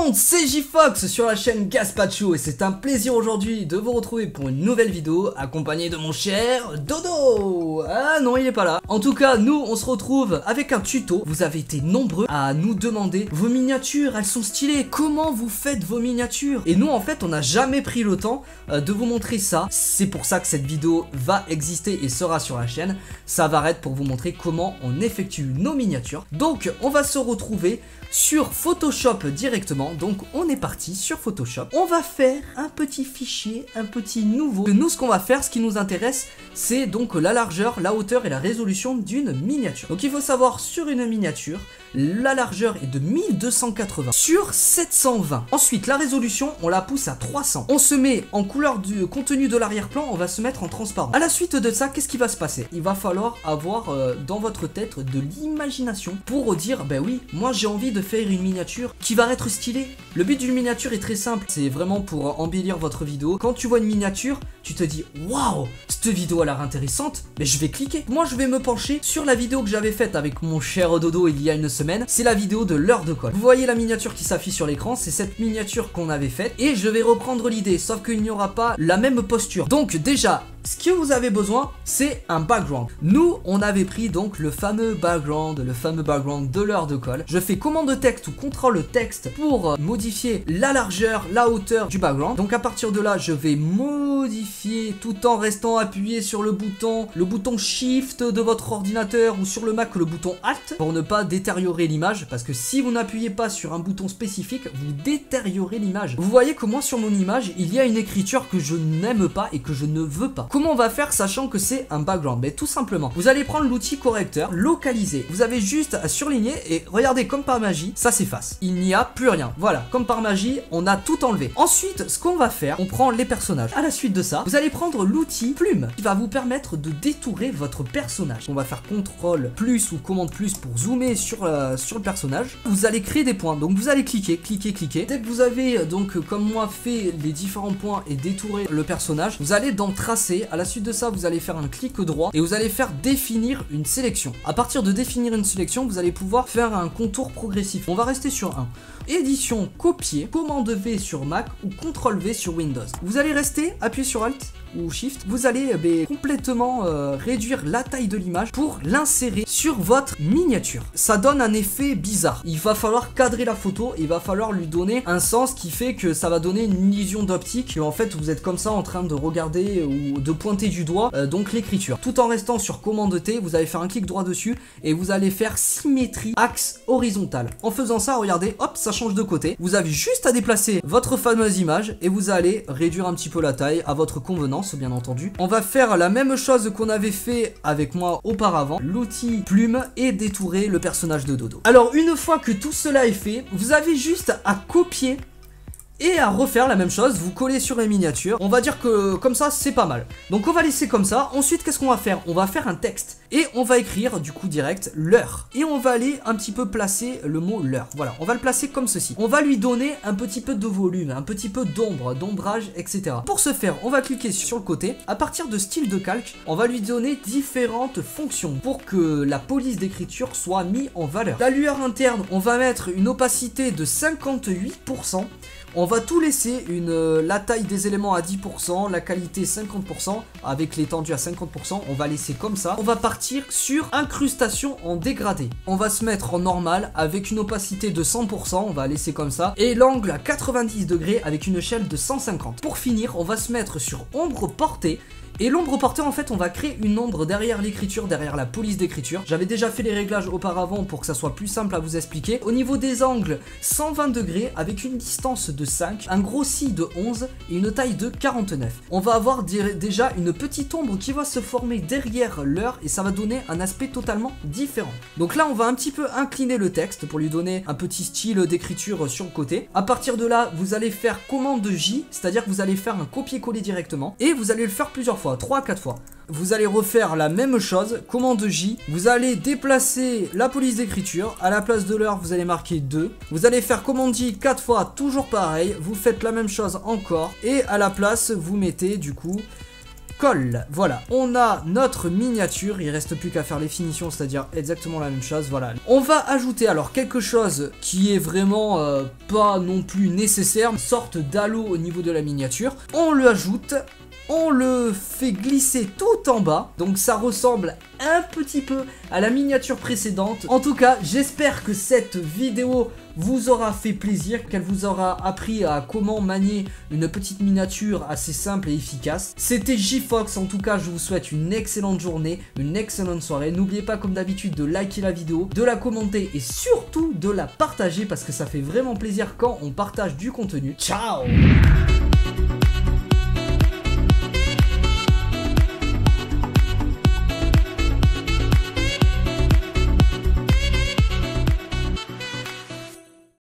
monde, c'est JFox sur la chaîne Gaspacho et c'est un plaisir aujourd'hui de vous retrouver pour une nouvelle vidéo accompagné de mon cher Dodo. Ah non, il est pas là. En tout cas, nous on se retrouve avec un tuto. Vous avez été nombreux à nous demander vos miniatures, elles sont stylées, comment vous faites vos miniatures? Et nous en fait on n'a jamais pris le temps de vous montrer ça. C'est pour ça que cette vidéo va exister et sera sur la chaîne. Ça va être pour vous montrer comment on effectue nos miniatures. Donc on va se retrouver sur Photoshop directement. Donc on est parti sur Photoshop. On va faire un petit fichier, un petit nouveau. Nous ce qu'on va faire, ce qui nous intéresse, c'est donc la largeur, la hauteur et la résolution d'une miniature. Donc il faut savoir, sur une miniature, la largeur est de 1280 sur 720. Ensuite la résolution on la pousse à 300. On se met en couleur du contenu de l'arrière-plan, on va se mettre en transparent. À la suite de ça, qu'est-ce qui va se passer? Il va falloir avoir dans votre tête de l'imagination pour dire ben oui, moi j'ai envie de faire une miniature qui va être stylée. Le but d'une miniature est très simple, c'est vraiment pour embellir votre vidéo. Quand tu vois une miniature, tu te dis waouh, cette vidéo a l'air intéressante, mais je vais cliquer. Moi je vais me pencher sur la vidéo que j'avais faite avec mon cher Dodo il y a une semaine. C'est la vidéo de l'heure de colle. Vous voyez la miniature qui s'affiche sur l'écran, c'est cette miniature qu'on avait faite et je vais reprendre l'idée, sauf qu'il n'y aura pas la même posture. Donc déjà, ce que vous avez besoin, c'est un background. Nous, on avait pris donc le fameux background de l'heure de colle. Je fais commande texte ou contrôle texte pour modifier la largeur, la hauteur du background. Donc à partir de là, je vais modifier tout en restant appuyé sur le bouton Shift de votre ordinateur ou sur le Mac le bouton Alt pour ne pas détériorer l'image, parce que si vous n'appuyez pas sur un bouton spécifique, vous détériorez l'image. Vous voyez que moi sur mon image, il y a une écriture que je n'aime pas et que je ne veux pas. Comment on va faire sachant que c'est un background? Ben tout simplement, vous allez prendre l'outil correcteur, localiser. Vous avez juste à surligner et regardez, comme par magie, ça s'efface. Il n'y a plus rien. Voilà, comme par magie, on a tout enlevé. Ensuite, ce qu'on va faire, on prend les personnages. À la suite de ça, vous allez prendre l'outil plume qui va vous permettre de détourer votre personnage. On va faire CTRL plus ou commande plus pour zoomer sur le personnage. Vous allez créer des points. Donc vous allez cliquer. Dès que vous avez donc comme moi fait les différents points et détourer le personnage, vous allez dans tracer. À la suite de ça, vous allez faire un clic droit et vous allez faire définir une sélection. À partir de définir une sélection, vous allez pouvoir faire un contour progressif. On va rester sur 1. Édition, copier, commande V sur Mac ou CTRL V sur Windows. Vous allez rester, appuyer sur Alt ou Shift, vous allez complètement réduire la taille de l'image pour l'insérer sur votre miniature. Ça donne un effet bizarre. Il va falloir cadrer la photo, il va falloir lui donner un sens qui fait que ça va donner une illusion d'optique. En fait, vous êtes comme ça en train de regarder ou de pointer du doigt donc l'écriture. Tout en restant sur commande T, vous allez faire un clic droit dessus et vous allez faire symétrie axe horizontal. En faisant ça, regardez, hop, ça change de côté. Vous avez juste à déplacer votre fameuse image et vous allez réduire un petit peu la taille à votre convenance. Bien entendu, on va faire la même chose qu'on avait fait avec moi auparavant, l'outil plume, et détourer le personnage de Dodo. Alors une fois que tout cela est fait, vous avez juste à copier et à refaire la même chose, vous collez sur les miniatures. On va dire que comme ça c'est pas mal. Donc on va laisser comme ça. Ensuite qu'est-ce qu'on va faire? On va faire un texte et on va écrire du coup direct l'heure. Et on va aller un petit peu placer le mot l'heure. Voilà, on va le placer comme ceci. On va lui donner un petit peu de volume, un petit peu d'ombre, d'ombrage, etc. Pour ce faire, on va cliquer sur le côté. À partir de style de calque, on va lui donner différentes fonctions pour que la police d'écriture soit mise en valeur. La lueur interne, on va mettre une opacité de 58%. On va tout laisser, la taille des éléments à 10%, la qualité 50%, avec l'étendue à 50%, on va laisser comme ça. On va partir sur incrustation en dégradé. On va se mettre en normal avec une opacité de 100%, on va laisser comme ça. Et l'angle à 90 degrés avec une échelle de 150. Pour finir, on va se mettre sur ombre portée. Et l'ombre portée, en fait, on va créer une ombre derrière l'écriture, derrière la police d'écriture. J'avais déjà fait les réglages auparavant pour que ça soit plus simple à vous expliquer. Au niveau des angles, 120 degrés avec une distance de 5, un grossi de 11 et une taille de 49. On va avoir déjà une petite ombre qui va se former derrière l'heure et ça va donner un aspect totalement différent. Donc là, on va un petit peu incliner le texte pour lui donner un petit style d'écriture sur le côté. À partir de là, vous allez faire commande J, c'est-à-dire que vous allez faire un copier-coller directement et vous allez le faire plusieurs fois. 3-4 fois. Vous allez refaire la même chose, commande J, vous allez déplacer la police d'écriture, à la place de l'heure vous allez marquer 2, vous allez faire commande J 4 fois, toujours pareil, vous faites la même chose encore, et à la place vous mettez du coup colle. Voilà, on a notre miniature, il reste plus qu'à faire les finitions, c'est-à-dire exactement la même chose, voilà. On va ajouter alors quelque chose qui est vraiment pas non plus nécessaire, une sorte d'halo au niveau de la miniature. On le ajoute, on le fait glisser tout en bas, donc ça ressemble un petit peu à la miniature précédente. En tout cas, j'espère que cette vidéo vous aura fait plaisir, qu'elle vous aura appris à comment manier une petite miniature assez simple et efficace. C'était JFox, en tout cas je vous souhaite une excellente journée, une excellente soirée. N'oubliez pas comme d'habitude de liker la vidéo, de la commenter et surtout de la partager parce que ça fait vraiment plaisir quand on partage du contenu. Ciao!